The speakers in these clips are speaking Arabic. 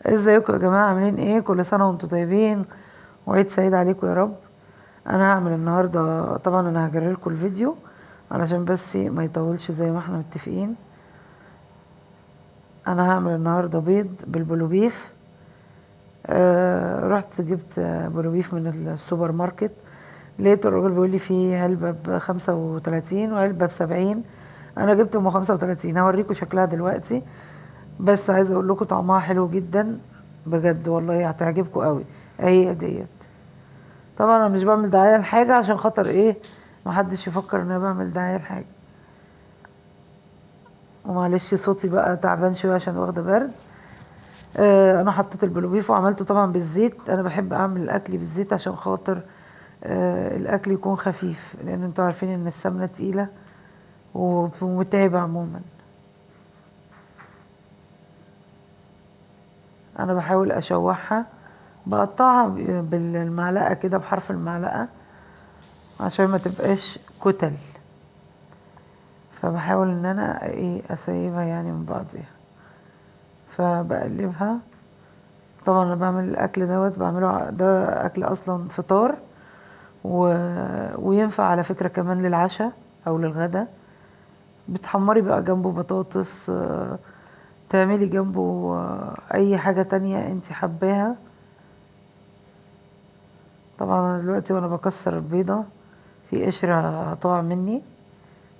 ازيكم يا جماعه؟ عاملين ايه؟ كل سنه وانتم طيبين وعيد سعيد عليكم يا رب. انا هعمل النهارده، طبعا انا هجري لكم الفيديو علشان بس ما يطولش زي ما احنا متفقين. انا هعمل النهارده بيض بالبلوبيف. رحت جبت بلوبيف من السوبر ماركت، لقيت الراجل بيقول لي في علبه ب35 وعلبه ب70. انا جبت ام 35، هوريكم شكلها دلوقتي. بس عايزه اقول لكم طعمها حلو جدا بجد، والله هتعجبكم قوي. اهي ديت. طبعا انا مش بعمل دعايه لحاجه عشان خاطر ايه محدش يفكر ان انا بعمل دعايه لحاجه. ومعلش صوتي بقى تعبان شويه عشان واخده برد. انا حطيت البلوبيف وعملته طبعا بالزيت. انا بحب اعمل الاكل بالزيت عشان خاطر الاكل يكون خفيف، لان انتوا عارفين ان السمنه تقيله ومتعبه عموما. انا بحاول اشوحها، بقطعها بالمعلقه كده بحرف المعلقه عشان ما تبقاش كتل. فبحاول ان انا ايه اسيبها يعني من بعضيها، فبقلبها. طبعا انا بعمل الاكل دوت، بعمله ده اكل اصلا فطار و... وينفع على فكرة كمان للعشاء او للغدا. بتحمري بقى جنبه بطاطس، تعملي جنبه اي حاجة تانية انت حباها. طبعا انا دلوقتي وانا بكسر البيضة في قشرة هتقع مني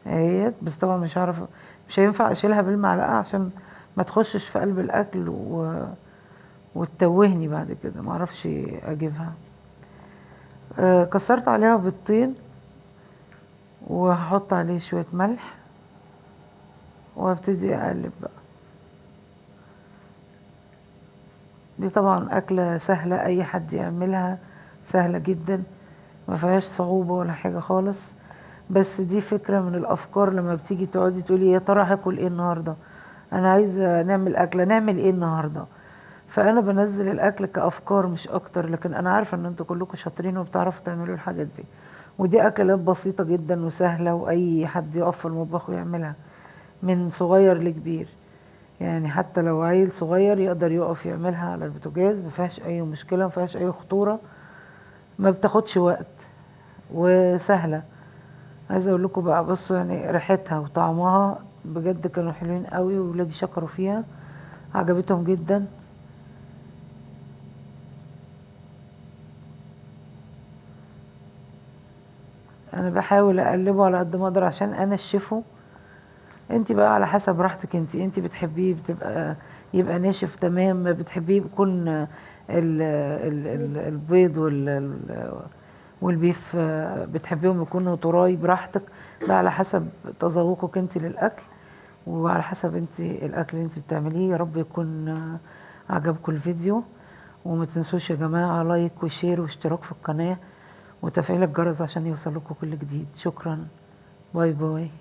اهيت، بس طبعا مش هعرف، مش هينفع اشيلها بالمعلقة عشان ما تخشش في قلب الاكل وتتوهني بعد كده معرفش اجيبها. كسرت عليها بيضتين وهحط عليه شوية ملح وابتدي اقلب بقى. دي طبعا اكلة سهلة اي حد يعملها، سهلة جدا ما فيهاش صعوبة ولا حاجة خالص. بس دي فكرة من الافكار لما بتيجي تقعدي تقولي يا ترى هاكل ايه النهاردة، انا عايزة نعمل اكلة، نعمل ايه النهاردة؟ فانا بنزل الاكل كافكار مش اكتر، لكن انا عارفة ان انتوا كلكم شاطرين وبتعرفوا تعملوا الحاجات دي. ودي اكلات بسيطة جدا وسهلة، واي حد يقف في المطبخ ويعملها من صغير لكبير. يعني حتى لو عيل صغير يقدر يقف يعملها على البوتاجاز، مفيهاش اي مشكلة، مفيهاش اي خطورة، ما بتاخدش وقت وسهلة. عايزة اقول لكم بقى، بصوا يعني ريحتها وطعمها بجد كانوا حلوين قوي، وولادي شكروا فيها، عجبتهم جدا. انا بحاول اقلبه على قد ما اقدر عشان انشفه. انت بقى على حسب راحتك، انت بتحبيه بتبقى يبقى ناشف تمام، ما بتحبيه يكون البيض والبيف بتحبيهم يكونوا طراي براحتك. ده على حسب تذوقك انت للاكل، وعلى حسب انت الاكل اللي انت بتعمليه. يا رب يكون عجبكم الفيديو. وما تنسوش يا جماعة لايك وشير واشتراك في القناة وتفعيل الجرس عشان يوصلكوا كل جديد. شكرا، باي باي.